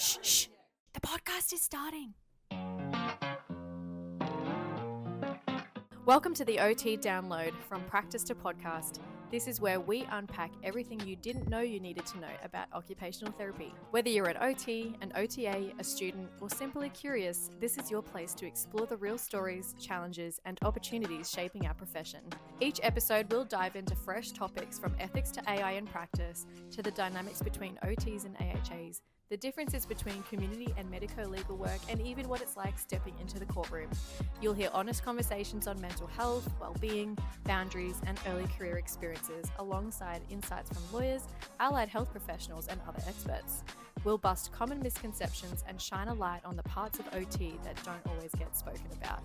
Shh, shh. The podcast is starting. Welcome to the OT Download, from practice to podcast. This is where we unpack everything you didn't know you needed to know about occupational therapy. Whether you're an OT, an OTA, a student, or simply curious, this is your place to explore the real stories, challenges, and opportunities shaping our profession. Each episode will dive into fresh topics from ethics to AI in practice, to the dynamics between OTs and AHAs, the differences between community and medico-legal work, and even what it's like stepping into the courtroom. You'll hear honest conversations on mental health, well-being, boundaries, and early career experiences, alongside insights from lawyers, allied health professionals, and other experts. We'll bust common misconceptions and shine a light on the parts of OT that don't always get spoken about.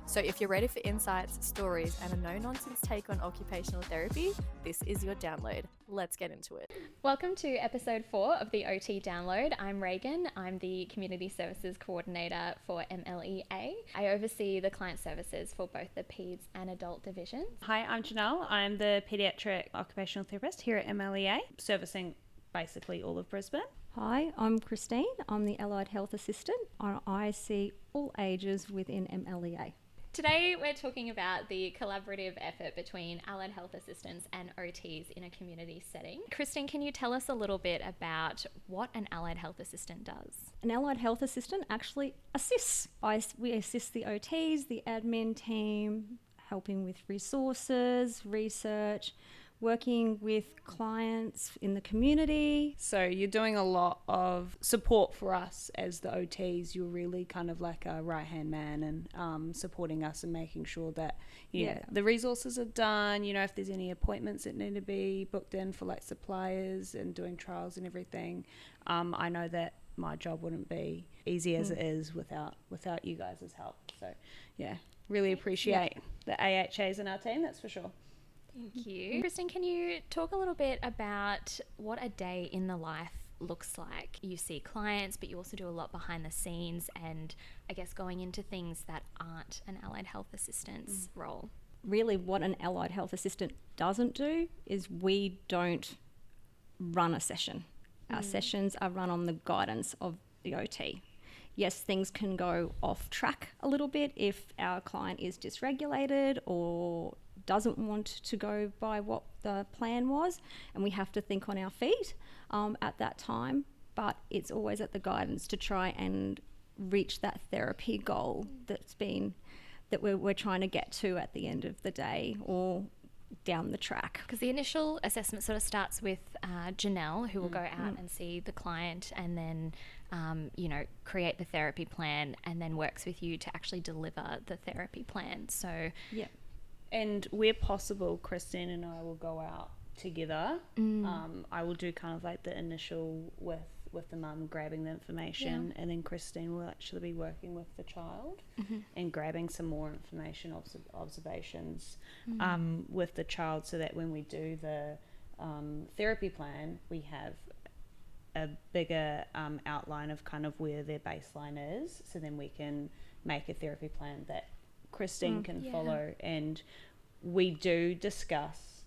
So if you're ready for insights, stories, and a no-nonsense take on occupational therapy, this is your download. Let's get into it. Welcome to episode 4 of the OT Download. I'm Raegan. I'm the Community Services Coordinator for MLEA. I oversee the client services for both the Peds and Adult divisions. Hi, I'm Jenelle. I'm the paediatric occupational therapist here at MLEA, servicing basically all of Brisbane. Hi, I'm Christine. I'm the Allied Health Assistant. I see all ages within MLEA. Today we're talking about the collaborative effort between allied health assistants and OTs in a community setting. Christine, can you tell us a little bit about what an allied health assistant does? An allied health assistant actually assists. We assist the OTs, the admin team, helping with resources, research, working with clients in the community. So you're doing a lot of support for us as the OTs. You're really kind of like a right-hand man and supporting us and making sure that the resources are done. You know, if there's any appointments that need to be booked in for like suppliers and doing trials and everything. I know that my job wouldn't be easy as it is without you guys' help. So yeah, really appreciate the AHAs in our team, that's for sure. Thank you. Kristen, can you talk a little bit about what a day in the life looks like? You see clients, but you also do a lot behind the scenes and I guess going into things that aren't an allied health assistant's role. Really what an allied health assistant doesn't do is we don't run a session. Our sessions are run on the guidance of the OT. Yes, things can go off track a little bit if our client is dysregulated or doesn't want to go by what the plan was, and we have to think on our feet at that time, but it's always at the guidance to try and reach that therapy goal that we're trying to get to at the end of the day or down the track. Because the initial assessment sort of starts with Jenelle, who will go out and see the client and then create the therapy plan and then works with you to actually deliver the therapy plan. So yeah. And where possible, Christine and I will go out together. I will do kind of like the initial with the mum grabbing the information, and then Christine will actually be working with the child and grabbing some more information, observations with the child, so that when we do the therapy plan, we have a bigger outline of kind of where their baseline is, so then we can make a therapy plan that Christine can follow. And we do discuss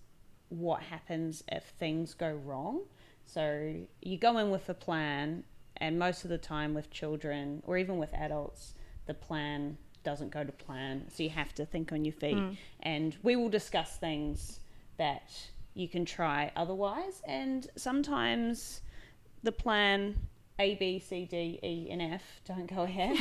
what happens if things go wrong. So you go in with a plan, and most of the time with children or even with adults, the plan doesn't go to plan, so you have to think on your feet. And we will discuss things that you can try otherwise, and sometimes the plan A, B, C, D, E, and F don't go ahead.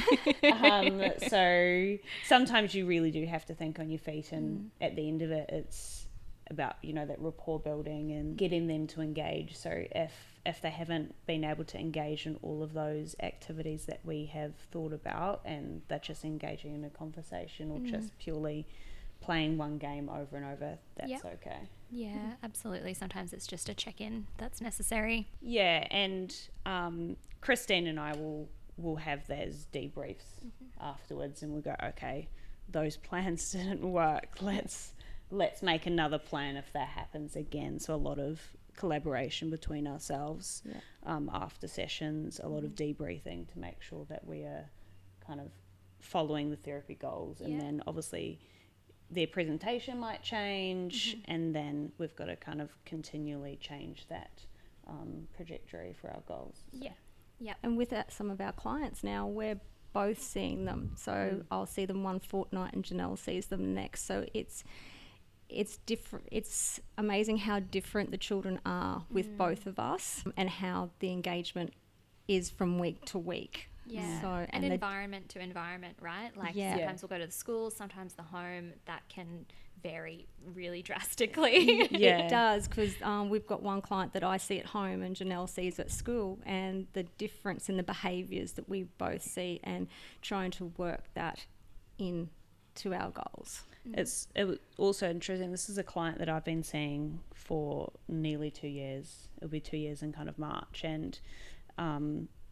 So sometimes you really do have to think on your feet, and at the end of it, it's about, that rapport building and getting them to engage. So if they haven't been able to engage in all of those activities that we have thought about, and they're just engaging in a conversation or just purely playing one game over and over, that's okay. Yeah, absolutely. Sometimes it's just a check-in that's necessary. Yeah, and Christine and I will have those debriefs afterwards, and we'll go, okay, those plans didn't work. Let's make another plan if that happens again. So a lot of collaboration between ourselves after sessions, a lot of debriefing to make sure that we are kind of following the therapy goals, and then obviously their presentation might change, and then we've got to kind of continually change that trajectory for our goals. So. Yeah. Yep. And with some of our clients now, we're both seeing them. So I'll see them one fortnight and Jenelle sees them next. So it's different. It's amazing how different the children are with both of us, and how the engagement is from week to week. Yeah. So, and environment to environment, right? Like sometimes we'll go to the school, sometimes the home. That can vary really drastically. It does, because we've got one client that I see at home and Jenelle sees at school, and the difference in the behaviours that we both see, and trying to work that into our goals. It was also interesting. This is a client that I've been seeing for nearly 2 years. It'll be 2 years in kind of March, and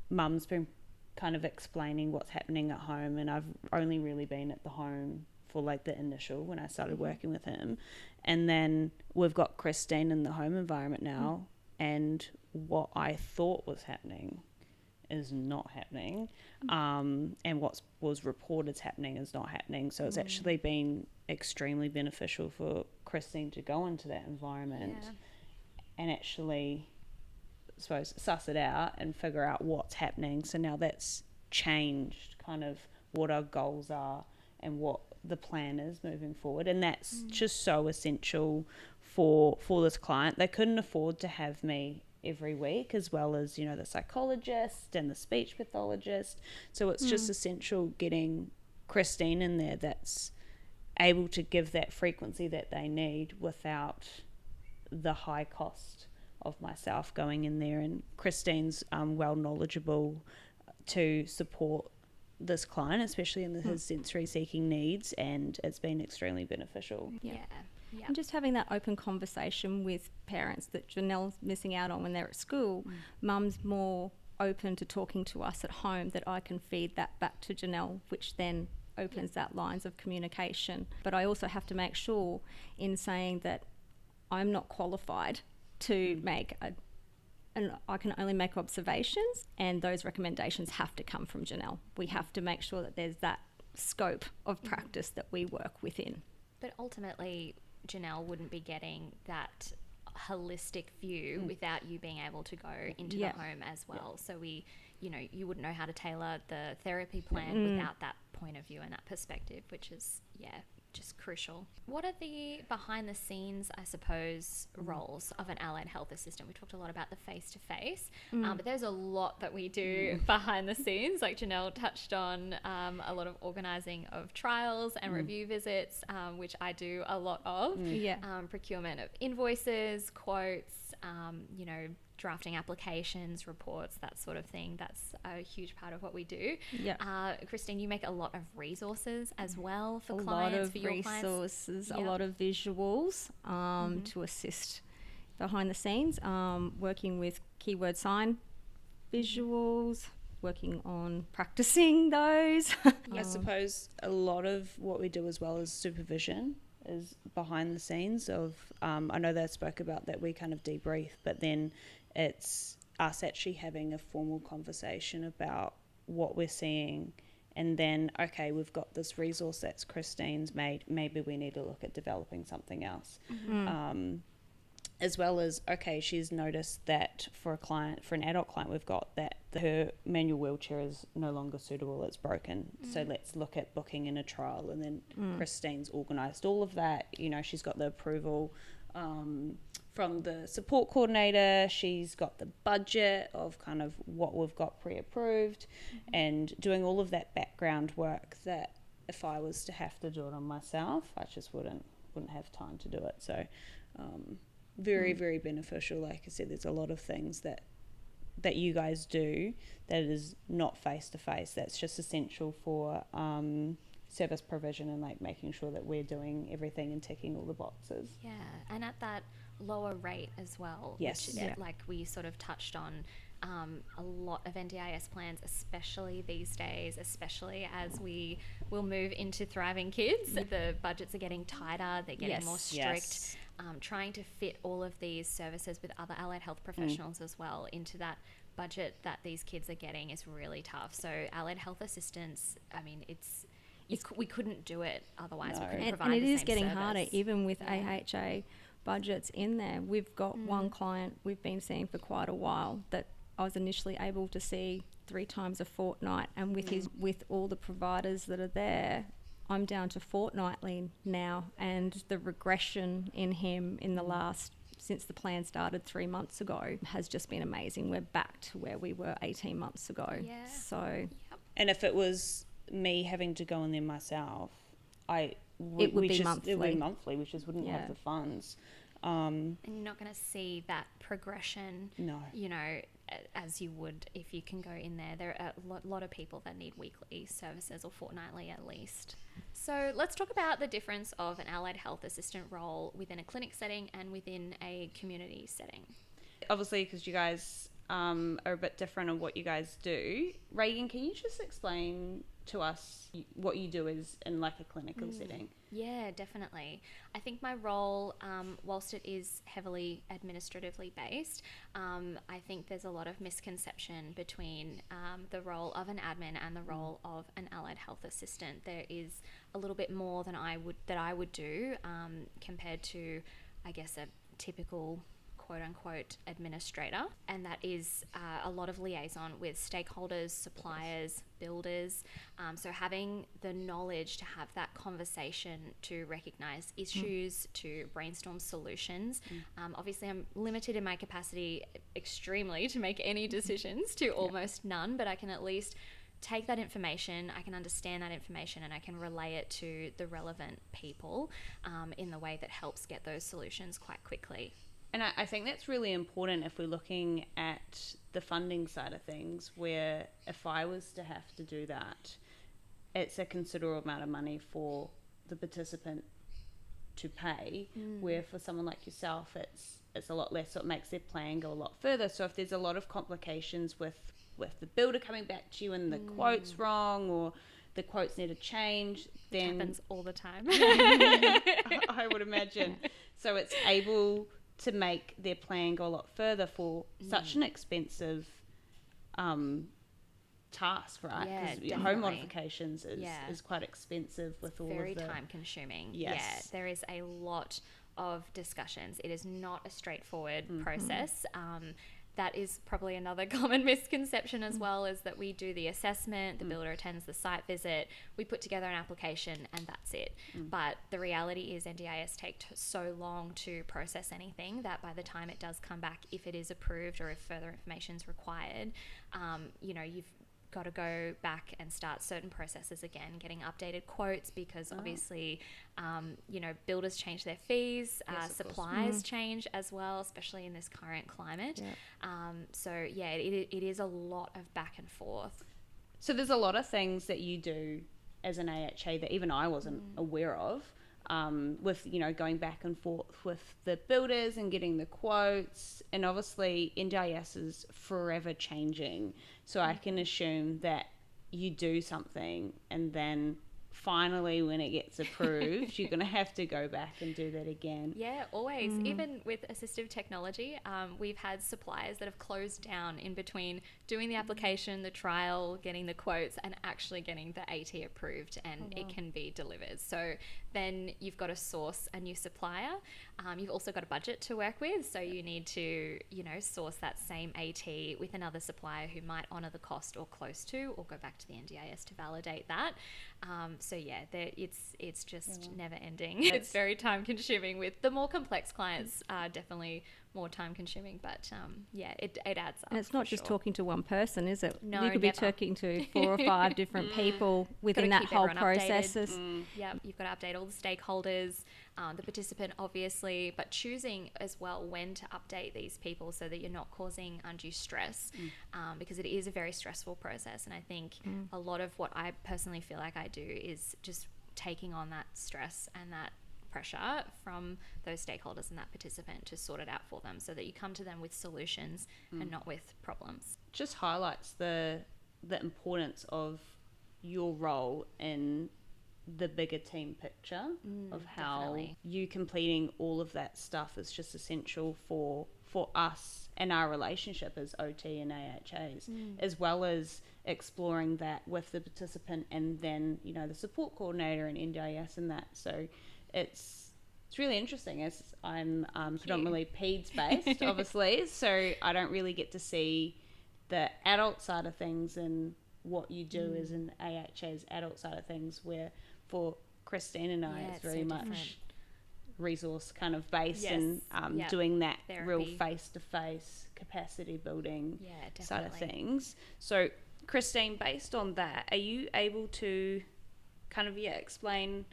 mum's been kind of explaining what's happening at home, and I've only really been at the home for like the initial when I started working with him, and then we've got Christine in the home environment now, and what I thought was happening is not happening, and what was reported happening is not happening. So it's actually been extremely beneficial for Christine to go into that environment and actually, I suppose, suss it out and figure out what's happening. So now that's changed kind of what our goals are and what the plan is moving forward, and that's just so essential for this client. They couldn't afford to have me every week, as well as, you know, the psychologist and the speech pathologist. So it's just essential getting Christine in there that's able to give that frequency that they need without the high cost of myself going in there. And Christine's well knowledgeable to support this client, especially in his sensory seeking needs, and it's been extremely beneficial. Yeah. And just having that open conversation with parents that Jenelle's missing out on when they're at school, mum's more open to talking to us at home, that I can feed that back to Jenelle, which then opens that lines of communication. But I also have to make sure in saying that I'm not qualified to make and I can only make observations, and those recommendations have to come from Jenelle. We have to make sure that there's that scope of practice that we work within. But ultimately, Jenelle wouldn't be getting that holistic view without you being able to go into the home as well. So you wouldn't know how to tailor the therapy plan without that point of view and that perspective, which is, just crucial. What are the behind the scenes, I suppose, roles of an allied health assistant? We talked a lot about the face-to-face, but there's a lot that we do behind the scenes. Like Jenelle touched on a lot of organising of trials and review visits, which I do a lot of. Procurement of invoices, quotes, drafting applications, reports, that sort of thing. That's a huge part of what we do. Christine, you make a lot of resources as well for clients, for your clients. A lot of visuals to assist behind the scenes, working with keyword sign visuals, working on practicing those. I suppose a lot of what we do as well as supervision is behind the scenes of, I know they spoke about that we kind of debrief, but then it's us actually having a formal conversation about what we're seeing, and then, okay, we've got this resource that's Christine's made, maybe we need to look at developing something else. As well as, okay, she's noticed that for an adult client we've got, that her manual wheelchair is no longer suitable, it's broken. So let's look at booking in a trial. And then Christine's organised all of that. You know, she's got the approval from the support coordinator. She's got the budget of kind of what we've got pre-approved, and doing all of that background work that if I was to have to do it on myself, I just wouldn't have time to do it. So very, very beneficial. Like I said, there's a lot of things that you guys do that is not face-to-face. That's just essential for service provision and like making sure that we're doing everything and ticking all the boxes. Yeah, and at that lower rate as well. Yes. Which, like we sort of touched on, a lot of NDIS plans, especially these days, especially as we will move into Thriving Kids, the budgets are getting tighter, they're getting more strict. Trying to fit all of these services with other allied health professionals as well into that budget that these kids are getting is really tough. So allied health assistants, I mean, we couldn't do it otherwise. We couldn't provide and it the is same getting service. harder, even with AHA budgets in there. We've got one client we've been seeing for quite a while that I was initially able to see 3 times a fortnight, and with all the providers that are there, I'm down to fortnightly now, and the regression in him in the since the plan started 3 months ago has just been amazing. We're back to where we were 18 months ago. Yeah. So, and if it was me having to go in there myself, it would be monthly. It would be monthly. We just wouldn't have the funds. And you're not going to see that progression, no. you know, as you would if you can go in there. There are a lot of people that need weekly services or fortnightly at least. So let's talk about the difference of an allied health assistant role within a clinic setting and within a community setting. Obviously, because you guys are a bit different on what you guys do. Raegan, can you just explain to us what you do is in like a clinical setting? Yeah, definitely. I think my role, whilst it is heavily administratively based, I think there's a lot of misconception between the role of an admin and the role of an allied health assistant. There is a little bit more than I would do compared to, I guess, a typical quote-unquote administrator, and that is a lot of liaison with stakeholders, suppliers, builders, so having the knowledge to have that conversation, to recognise issues, to brainstorm solutions. Obviously I'm limited in my capacity extremely to make any decisions, to almost none, but I can at least take that information, I can understand that information, and I can relay it to the relevant people in the way that helps get those solutions quite quickly. And I think that's really important if we're looking at the funding side of things, where if I was to have to do that, it's a considerable amount of money for the participant to pay, where for someone like yourself, it's a lot less, so it makes their plan go a lot further. So if there's a lot of complications with the builder coming back to you and the quote's wrong, or the quotes need to change, then... Which happens all the time. I would imagine. So it's able to make their plan go a lot further for such an expensive task, right? Yeah, because home modifications is quite expensive with all very of the... time consuming. Yes. Yeah, there is a lot of discussions. It is not a straightforward process. That is probably another common misconception as well, is that we do the assessment, the builder attends the site visit, we put together an application, and that's it. But the reality is NDIS take so long to process anything that by the time it does come back, if it is approved or if further information is required, you've got to go back and start certain processes again, getting updated quotes, because obviously builders change their fees, supplies change as well, especially in this current climate. It is a lot of back and forth. So there's a lot of things that you do as an AHA that even I wasn't aware of, with going back and forth with the builders and getting the quotes, and obviously NDIS is forever changing, so I can assume that you do something and then finally when it gets approved you're going to have to go back and do that again. Yeah, always. Even with assistive technology, we've had suppliers that have closed down in between doing the application, the trial, getting the quotes, and actually getting the AT approved, and it can be delivered. So then you've got to source a new supplier. You've also got a budget to work with, so you need to source that same AT with another supplier who might honour the cost or close to, or go back to the NDIS to validate that. It's just never ending. It's very time consuming. With the more complex clients, definitely more time consuming, but it adds up. And it's not just talking to one person, is it? No, you could be talking to 4 or 5 different people within that whole process. Yeah, you've got to update all the stakeholders, the participant obviously, but choosing as well when to update these people so that you're not causing undue stress, because it is a very stressful process. And I think a lot of what I personally feel like I do is just taking on that stress and that pressure from those stakeholders and that participant to sort it out for them, so that you come to them with solutions and not with problems. Just highlights the importance of your role in the bigger team picture of how Definitely. you completing all of that stuff is just essential for us and our relationship as OT and AHAs, as well as exploring that with the participant and then the support coordinator and NDIS and that. So it's really interesting, as I'm predominantly peds based obviously, so I don't really get to see the adult side of things and what you do as an AHA's adult side of things, where for Christine and I, it's very much resource kind of based and doing that real face-to-face capacity building side of things. So Christine, based on that, are you able to kind of explain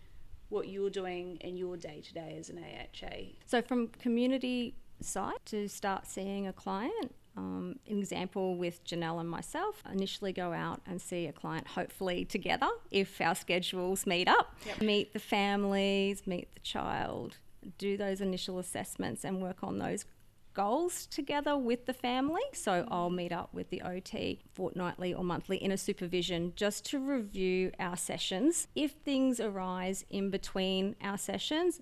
what you're doing in your day-to-day as an AHA? So from community side, to start seeing a client, an example with Jenelle and myself, initially go out and see a client, hopefully together if our schedules meet up, meet the families, meet the child, do those initial assessments and work on those goals together with the family. So I'll meet up with the OT fortnightly or monthly in a supervision just to review our sessions. If things arise in between our sessions,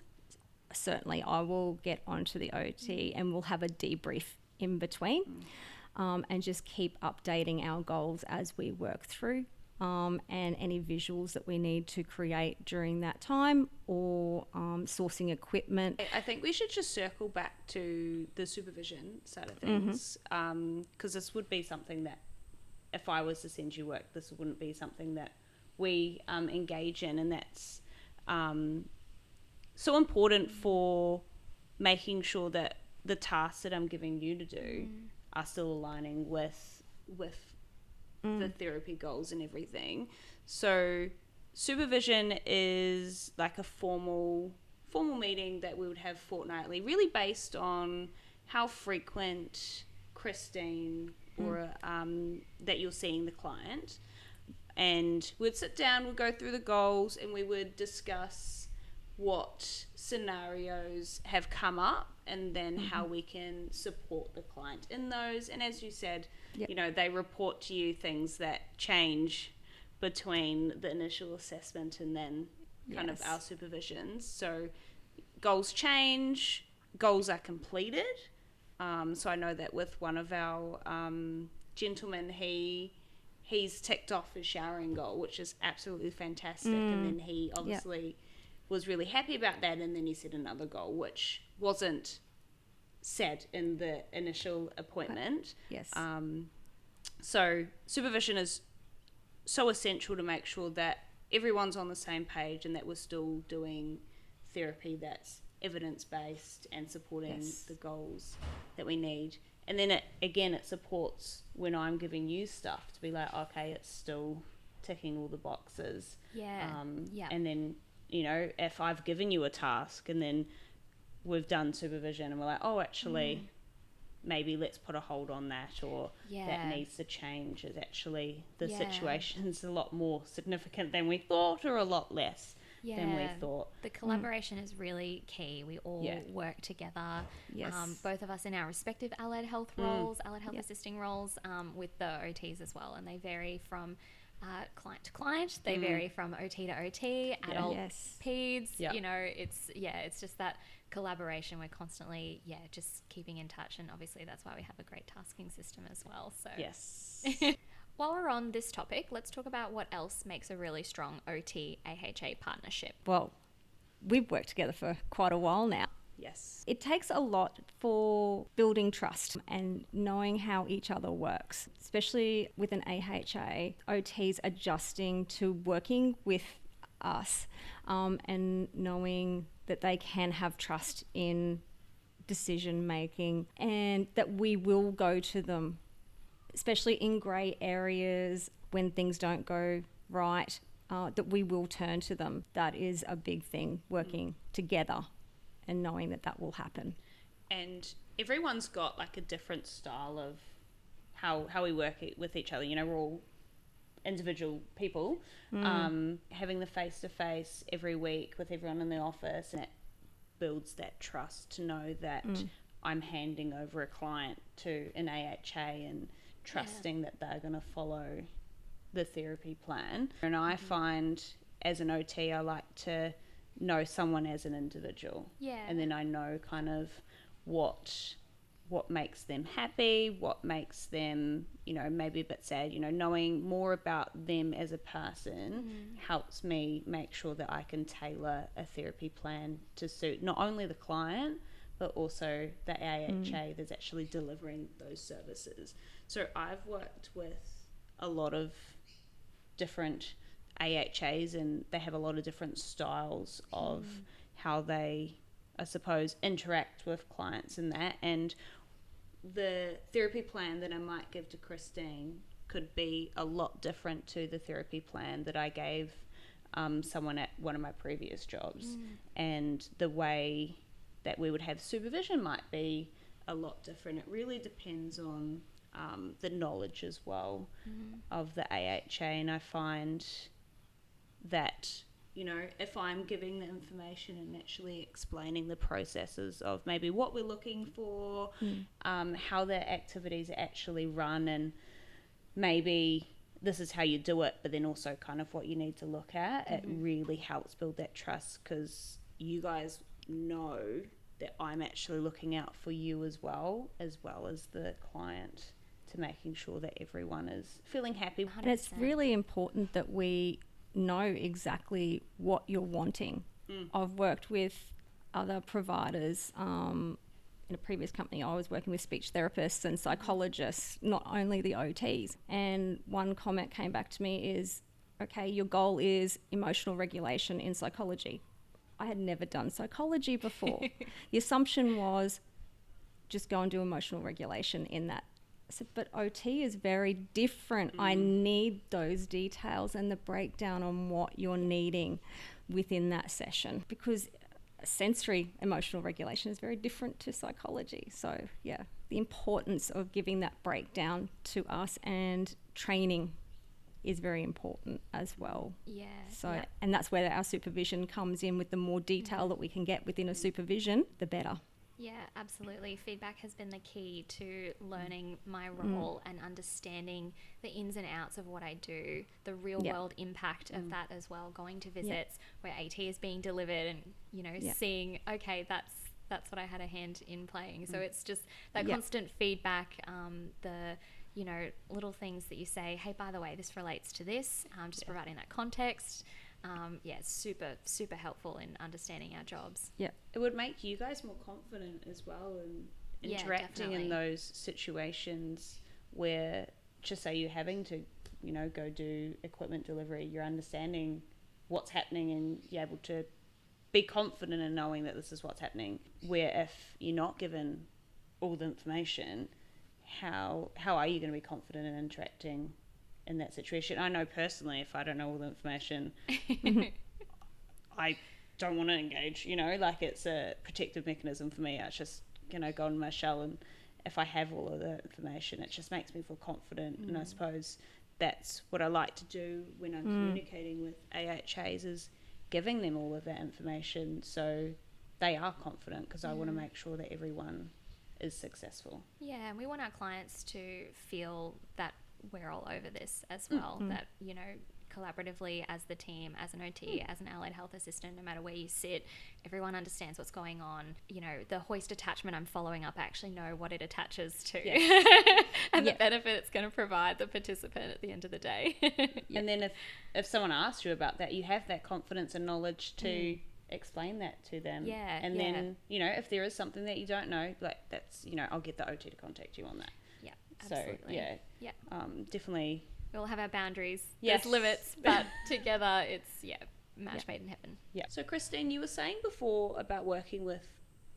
certainly I will get onto the OT and we'll have a debrief in between, and just keep updating our goals as we work through, and any visuals that we need to create during that time, or sourcing equipment. I think we should just circle back to the supervision side of things, because this would be something that if I was to send you work, this wouldn't be something that we engage in, and that's so important for making sure that the tasks that I'm giving you to do are still aligning with the therapy goals and everything. So supervision is like a formal meeting that we would have fortnightly, really based on how frequent Christine or that you're seeing the client. And we'd sit down, we'd go through the goals, and we would discuss what scenarios have come up, and then how we can support the client in those. And as you said, you know, they report to you things that change between the initial assessment and then kind of our supervisions. So goals change, goals are completed. So I know that with one of our gentlemen, he's ticked off his showering goal, which is absolutely fantastic. And then he obviously was really happy about that, and then he set another goal which wasn't set in the initial appointment. So supervision is so essential to make sure that everyone's on the same page and that we're still doing therapy that's evidence-based and supporting the goals that we need. And then it supports when I'm giving you stuff to be like, okay, it's still ticking all the boxes. And then, you know, if I've given you a task and then we've done supervision and we're like, oh, actually, maybe let's put a hold on that, or that needs to change, is actually the situation's a lot more significant than we thought, or a lot less than we thought. The collaboration is really key. We all work together, both of us in our respective allied health roles, allied health assisting roles, with the OTs as well, and they vary from client to client. They vary from OT to OT, adult, peds. You know, it's just that collaboration. We're constantly just keeping in touch, and obviously that's why we have a great tasking system as well. So while we're on this topic, let's talk about what else makes a really strong OT AHA partnership. Well, we've worked together for quite a while now. It takes a lot for building trust and knowing how each other works, especially with an AHA, OTs adjusting to working with us, and knowing that they can have trust in decision making, and that we will go to them, especially in grey areas when things don't go right, that we will turn to them. That is a big thing, working together and knowing that that will happen. And everyone's got like a different style of how we work with each other. You know, we're all individual people, having the face-to-face every week with everyone in the office, and it builds that trust to know that I'm handing over a client to an AHA and trusting that they're going to follow the therapy plan. And I find as an OT, I like to know someone as an individual, and then I know kind of what makes them happy, what makes them, you know, maybe a bit sad. You know, knowing more about them as a person helps me make sure that I can tailor a therapy plan to suit not only the client but also the AHA that's actually delivering those services. So I've worked with a lot of different AHAs, and they have a lot of different styles of how they, I suppose, interact with clients and that. And the therapy plan that I might give to Christine could be a lot different to the therapy plan that I gave someone at one of my previous jobs. And the way that we would have supervision might be a lot different. It really depends on the knowledge as well of the AHA. And I find that, you know, if I'm giving the information and actually explaining the processes of maybe what we're looking for, how the activities actually run, and maybe this is how you do it, but then also kind of what you need to look at, it really helps build that trust, because you guys know that I'm actually looking out for you as well as the client, to making sure that everyone is feeling happy. 100%. And it's really important that we know exactly what you're wanting. I've worked with other providers. In a previous company, I was working with speech therapists and psychologists, not only the OTs. And one comment came back to me is, okay, your goal is emotional regulation in psychology. I had never done psychology before. The assumption was just go and do emotional regulation in that. I said, but OT is very different. I need those details and the breakdown on what you're needing within that session, because sensory emotional regulation is very different to psychology. So yeah, the importance of giving that breakdown to us, and training is very important as well. Yeah. So and that's where our supervision comes in. With the more detail that we can get within a supervision, the better. Yeah, absolutely. Feedback has been the key to learning my role and understanding the ins and outs of what I do, the real world impact of that as well, going to visits where AT is being delivered and, you know, seeing, okay, that's what I had a hand in playing. So it's just that constant feedback, the, you know, little things that you say, hey, by the way, this relates to this, just providing that context. It's super, super helpful in understanding our jobs. Yeah. It would make you guys more confident as well in interacting in those situations where, just say you're having to, you know, go do equipment delivery, you're understanding what's happening and you're able to be confident in knowing that this is what's happening. Where if you're not given all the information, how are you going to be confident in interacting in that situation? I know personally, if I don't know all the information, I don't want to engage, you know, like it's a protective mechanism for me. I just, you know, go in my shell, and if I have all of the information, it just makes me feel confident. And I suppose that's what I like to do when I'm communicating with AHAs, is giving them all of that information so they are confident, because I want to make sure that everyone is successful. Yeah, and we want our clients to feel that we're all over this as well, that, you know, collaboratively as the team, as an OT, as an allied health assistant, no matter where you sit, everyone understands what's going on. You know, the hoist attachment I'm following up, I actually know what it attaches to and the benefit it's going to provide the participant at the end of the day. And then if someone asks you about that, you have that confidence and knowledge to explain that to them. And then, you know, if there is something that you don't know, like that's, you know, I'll get the OT to contact you on that. Yeah, absolutely. So definitely. We all have our boundaries. Yes. There's limits, but together it's, match made in heaven. Yeah. So Christine, you were saying before about working with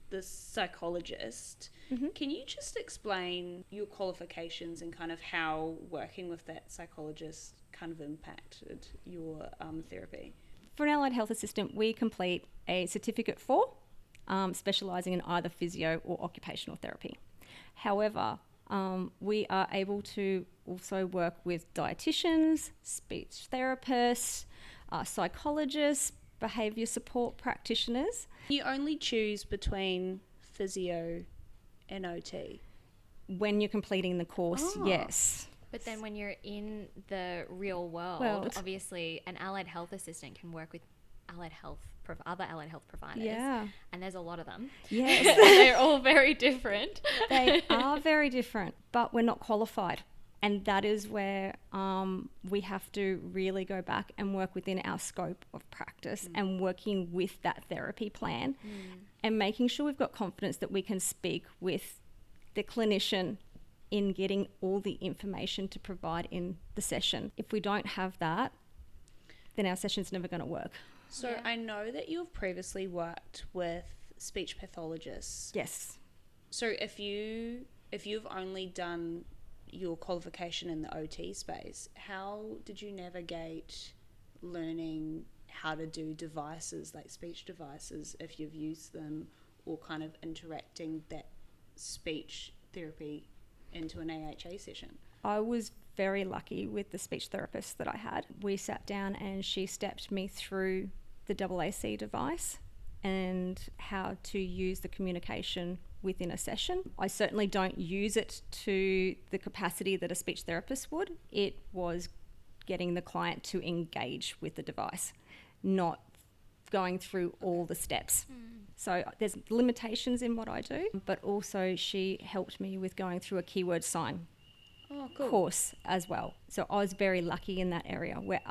the psychologist. Can you just explain your qualifications and kind of how working with that psychologist kind of impacted your therapy? For an allied health assistant, we complete a certificate for specialising in either physio or occupational therapy. However, we are able to also work with dietitians, speech therapists, psychologists, behaviour support practitioners. You only choose between physio and OT? When you're completing the course, yes. But then when you're in the real world, obviously an allied health assistant can work with other allied health providers. Yeah. And there's a lot of them. Yes. They're all very different. They are very different, but we're not qualified. And that is where we have to really go back and work within our scope of practice and working with that therapy plan and making sure we've got confidence that we can speak with the clinician in getting all the information to provide in the session. If we don't have that, then our session's never going to work. So I know that you've previously worked with speech pathologists. Yes. So if you've only done your qualification in the OT space, how did you navigate learning how to do devices like speech devices if you've used them, or kind of interacting that speech therapy into an AHA session? I was very lucky with the speech therapist that I had. We sat down and she stepped me through the AAC device and how to use the communication within a session. I certainly don't use it to the capacity that a speech therapist would. It was getting the client to engage with the device, not going through all the steps. So there's limitations in what I do, but also she helped me with going through a keyword sign course as well. So I was very lucky in that area where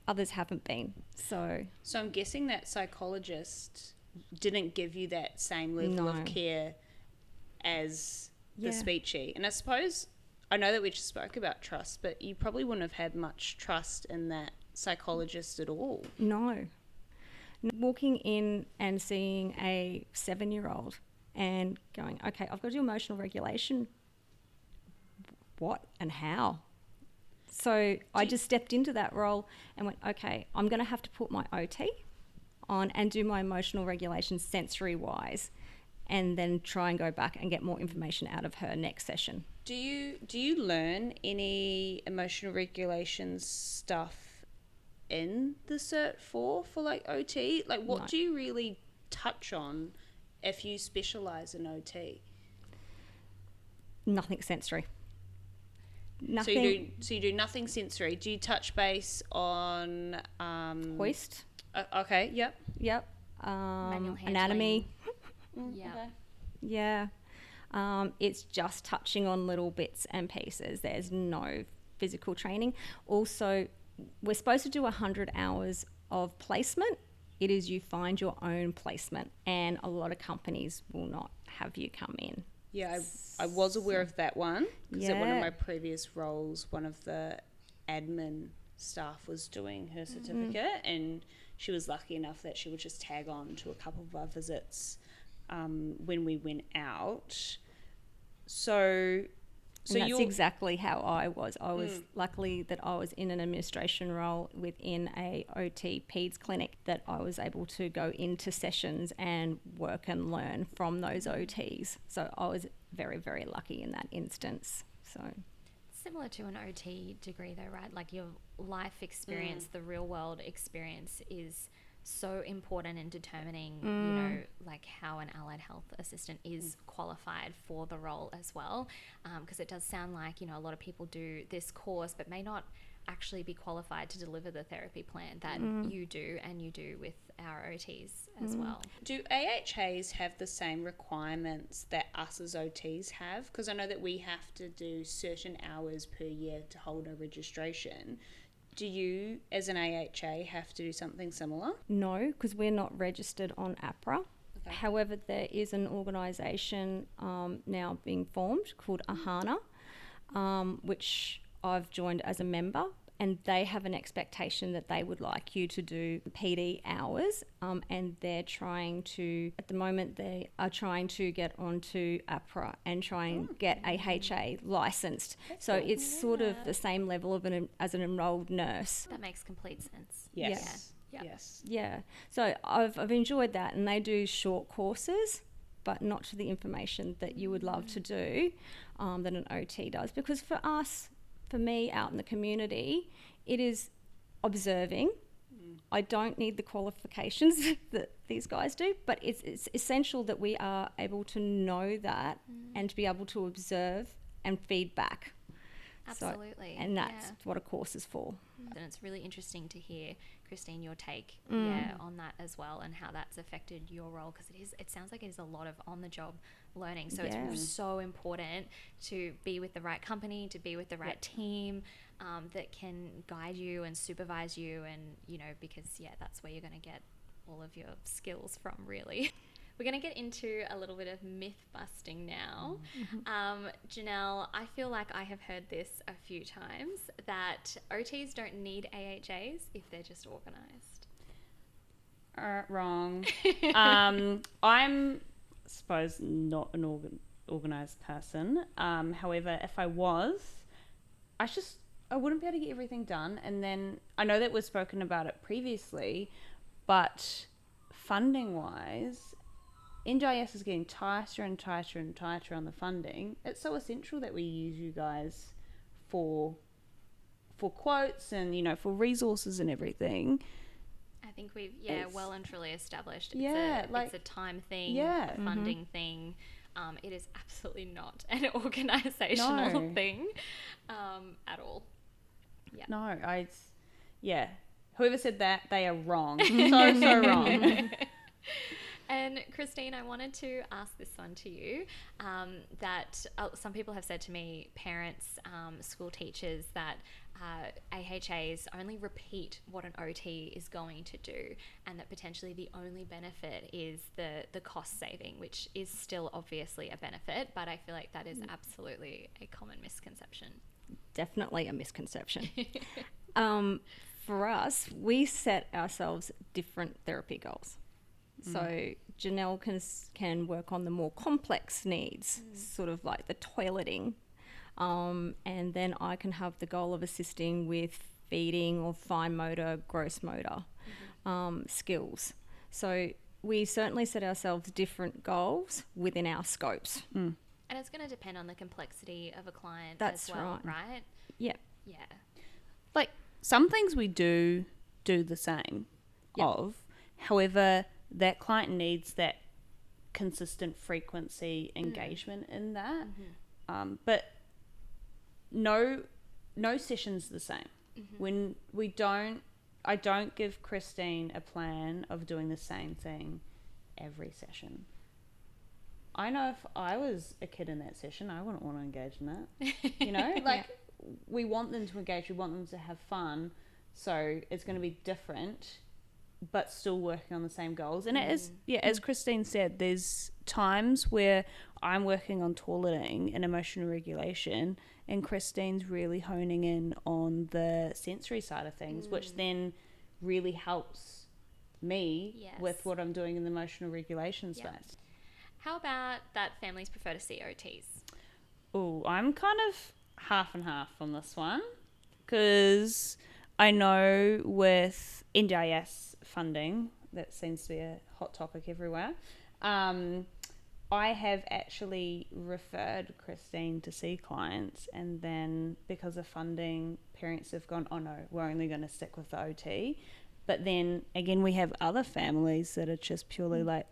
others haven't been. So I'm guessing that psychologist didn't give you that same level of care as the speechy. And I suppose, I know that we just spoke about trust, but you probably wouldn't have had much trust in that psychologist at all. No. Walking in and seeing a 7-year-old and going, okay, I've got to do emotional regulation. What and how? So I just stepped into that role and went, okay, I'm going to have to put my OT on and do my emotional regulation sensory-wise, and then try and go back and get more information out of her next session. Do you learn any emotional regulation stuff in the Cert 4 for like OT? Like what do you really touch on if you specialise in OT? Nothing sensory. Nothing. So you do nothing sensory. Do you touch base on hoist? Okay. Yep. Yep. Manual handling. Anatomy. Yeah. Okay. Yeah. It's just touching on little bits and pieces. There's no physical training. Also, we're supposed to do 100 hours of placement. It is you find your own placement, and a lot of companies will not have you come in. Yeah, I was aware of that one, because at one of Yeah. my previous roles, one of the admin staff was doing her certificate, and she was lucky enough that she would just tag on to a couple of our visits when we went out. So And that's exactly how I was. I was luckily that I was in an administration role within a OT PEDS clinic, that I was able to go into sessions and work and learn from those OTs. So I was very, very lucky in that instance. So Similar to an OT degree though, right? Like your life experience, the real world experience is so important in determining, you know, like how an allied health assistant is qualified for the role as well. Because it does sound like, you know, a lot of people do this course but may not actually be qualified to deliver the therapy plan that you do, and you do with our OTs as well. Do AHAs have the same requirements that us as OTs have? Because I know that we have to do certain hours per year to hold a registration. Do you, as an AHA, have to do something similar? no, because we're not registered on APRA. Okay. However, there is an organisation now being formed called AHANA, which I've joined as a member, and they have an expectation that they would like you to do PD hours, and they're trying to, at the moment, they are trying to get onto APRA and try and get AHA licensed. So it's sort of the same level of as an enrolled nurse. That makes complete sense. Yes. Yeah. Yes. Yeah, so I've enjoyed that, and they do short courses, but not to the information that you would love to do, that an OT does. Because for us, for me out in the community, it is observing. I don't need the qualifications that these guys do, but it's essential that we are able to know that and to be able to observe and feedback. Absolutely. And that's what a course is for. And it's really interesting to hear, Christine, your take on that as well, and how that's affected your role, because it sounds like it is a lot of on-the-job learning. So it's so important to be with the right company, to be with the right team that can guide you and supervise you, and, you know, because, that's where you're going to get all of your skills from, really. We're going to get into a little bit of myth busting now. Janelle, I feel like I have heard this a few times, that OTs don't need AHAs if they're just organised. Wrong. I'm, suppose, not an organised person. However, if I was, I wouldn't be able to get everything done. And then I know that we've spoken about it previously, but funding-wise, NGIS is getting tighter and tighter and tighter on the funding. It's so essential that we use you guys for quotes and, you know, for resources and everything. I think we've well and truly established it's a time thing, a funding thing. It is absolutely not an organisational thing at all. No, whoever said that, they are wrong. so wrong. And Christine, I wanted to ask this one to you, that some people have said to me, parents, school teachers, that AHAs only repeat what an OT is going to do, and that potentially the only benefit is the cost saving, which is still obviously a benefit, but I feel like that is absolutely a common misconception. Definitely a misconception. For us, we set ourselves different therapy goals. So Jenelle can work on the more complex needs, sort of like the toileting, and then I can have the goal of assisting with feeding or fine motor, gross motor skills. So we certainly set ourselves different goals within our scopes. And it's going to depend on the complexity of a client as well, right? Yeah. Yeah. Like, some things we do the same of, however, that client needs that consistent frequency engagement in that. But no session's the same. When I don't give Christine a plan of doing the same thing every session. I know if I was a kid in that session, I wouldn't want to engage in that. You know, we want them to engage, we want them to have fun, so it's going to be different, but still working on the same goals. And it is, as Christine said, there's times where I'm working on toileting and emotional regulation, and Christine's really honing in on the sensory side of things, which then really helps me with what I'm doing in the emotional regulation space. How about that families prefer to see OTs? Oh, I'm kind of half and half on this one, because I know with NGIS funding, that seems to be a hot topic everywhere, I have actually referred Christine to see clients, and then because of funding, parents have gone, oh no, we're only going to stick with the OT. But then again, we have other families that are just purely like,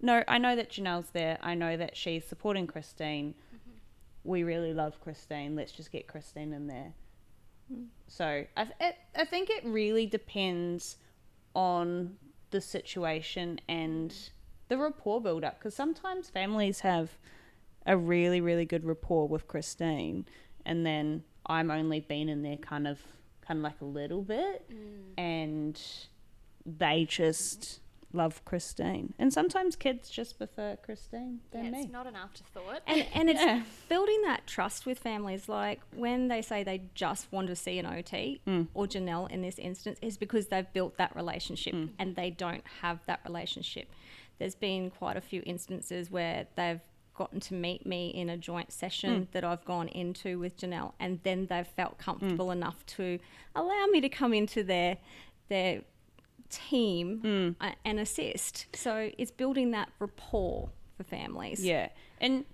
no, I know that Janelle's there, I know that she's supporting Christine, we really love Christine, let's just get Christine in there. So I think it really depends on the situation and the rapport build up, because sometimes families have a really, really good rapport with Christine, and then I'm only been in there kind of like a little bit, and they just love Christine. And sometimes kids just prefer Christine than me. It's not an afterthought. And it's building that trust with families. Like when they say they just want to see an OT, or Jenelle in this instance, is because they've built that relationship and they don't have that relationship. There's been quite a few instances where they've gotten to meet me in a joint session that I've gone into with Jenelle, and then they've felt comfortable enough to allow me to come into their team and assist. So it's building that rapport for families. Yeah. And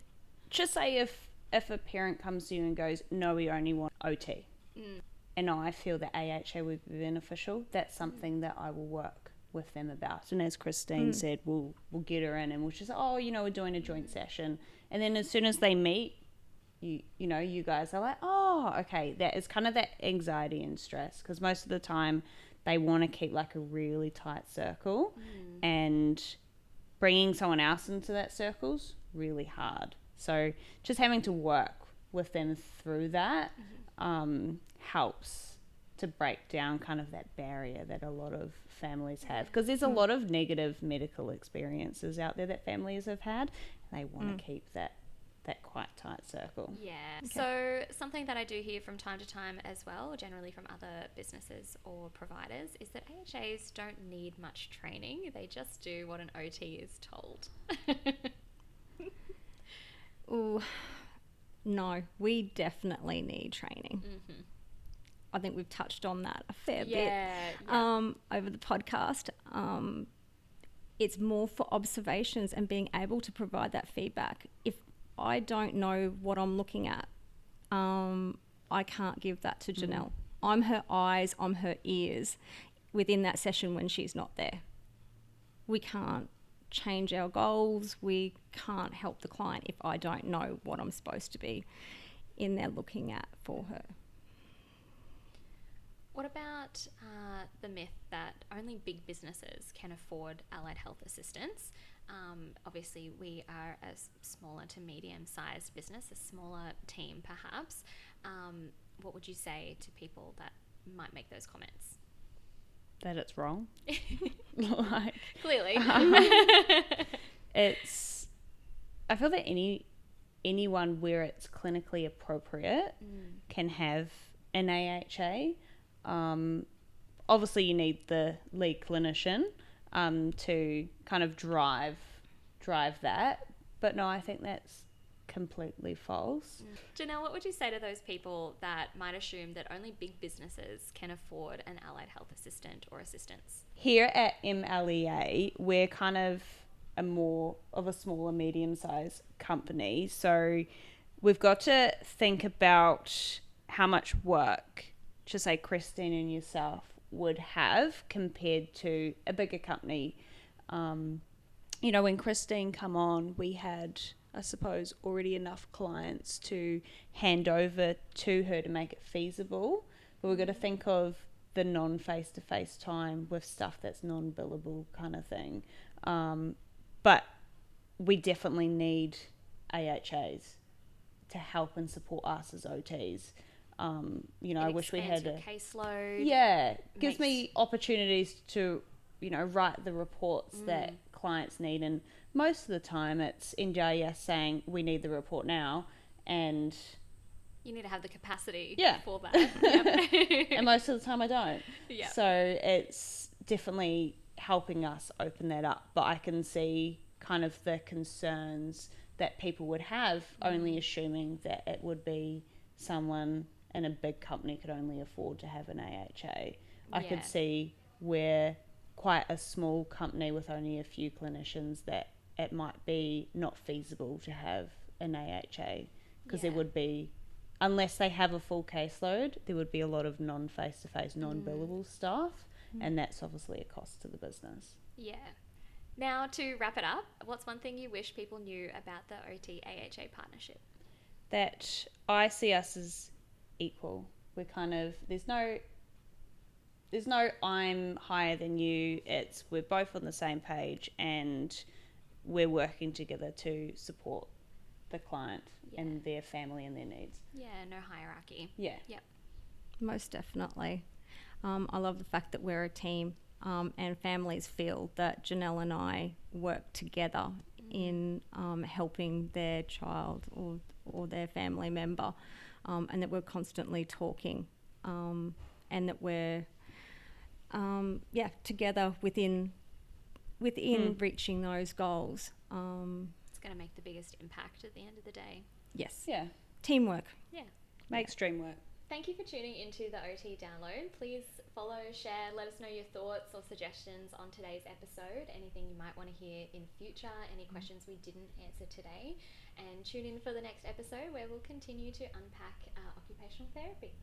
just say if a parent comes to you and goes, no, we only want OT, and I feel that AHA would be beneficial, that's something that I will work with them about. And as Christine said, we'll get her in, and we'll just, we're doing a joint session. And then as soon as they meet, you guys are like, oh, okay, that is kind of that anxiety and stress, because most of the time they want to keep like a really tight circle, and bringing someone else into that circle's really hard. So just having to work with them through that helps to break down kind of that barrier that a lot of families have, because there's a lot of negative medical experiences out there that families have had, and they want to keep that quite tight circle. Yeah. Okay. So something that I do hear from time to time as well, generally from other businesses or providers, is that AHAs don't need much training. They just do what an OT is told. Ooh, no, we definitely need training. I think we've touched on that a fair bit over the podcast. It's more for observations and being able to provide that feedback. If I don't know what I'm looking at, I can't give that to Jenelle. I'm her eyes, I'm her ears within that session when she's not there. We can't change our goals. We can't help the client if I don't know what I'm supposed to be in there looking at for her. What about the myth that only big businesses can afford allied health assistants? Obviously, we are a smaller to medium-sized business, a smaller team perhaps. What would you say to people that might make those comments? That it's wrong. Like, clearly. I feel that anyone where it's clinically appropriate can have an AHA. Obviously you need the lead clinician to kind of drive that, but no, I think that's completely false. Jenelle, what would you say to those people that might assume that only big businesses can afford an allied health assistant or assistants? Here at MLEA, we're kind of a more of a smaller, medium-sized company, so we've got to think about how much work, just say Christine and yourself, would have compared to a bigger company. When Christine come on, we had, I suppose, already enough clients to hand over to her to make it feasible. But we've got to think of the non-face-to-face time with stuff that's non-billable kind of thing. But we definitely need AHAs to help and support us as OTs. I wish we had a caseload. Yeah, gives me opportunities to, write the reports that clients need, and most of the time it's NDIS saying we need the report now, and you need to have the capacity for that. And most of the time I don't. Yeah. So it's definitely helping us open that up, but I can see kind of the concerns that people would have, only assuming that it would be someone in a big company could only afford to have an AHA. I could see where quite a small company with only a few clinicians that it might be not feasible to have an AHA, because there would be, unless they have a full caseload, there would be a lot of non-face-to-face, non-billable staff, and that's obviously a cost to the business. Yeah. Now, to wrap it up, what's one thing you wish people knew about the OT-AHA partnership? That I see us as equal. We're kind of, there's no I'm higher than you. It's we're both on the same page, and we're working together to support the client and their family and their needs. Yeah, no hierarchy. Yeah. Yep. Most definitely. I love the fact that we're a team, and families feel that Jenelle and I work together in helping their child or their family member, and that we're constantly talking, and that we're together within reaching those goals. It's going to make the biggest impact at the end of the day. Yes. Yeah. Teamwork. Yeah. Makes dream work. Thank you for tuning into the OT Download. Please follow, share, let us know your thoughts or suggestions on today's episode, anything you might want to hear in future, any questions we didn't answer today, and tune in for the next episode where we'll continue to unpack occupational therapy.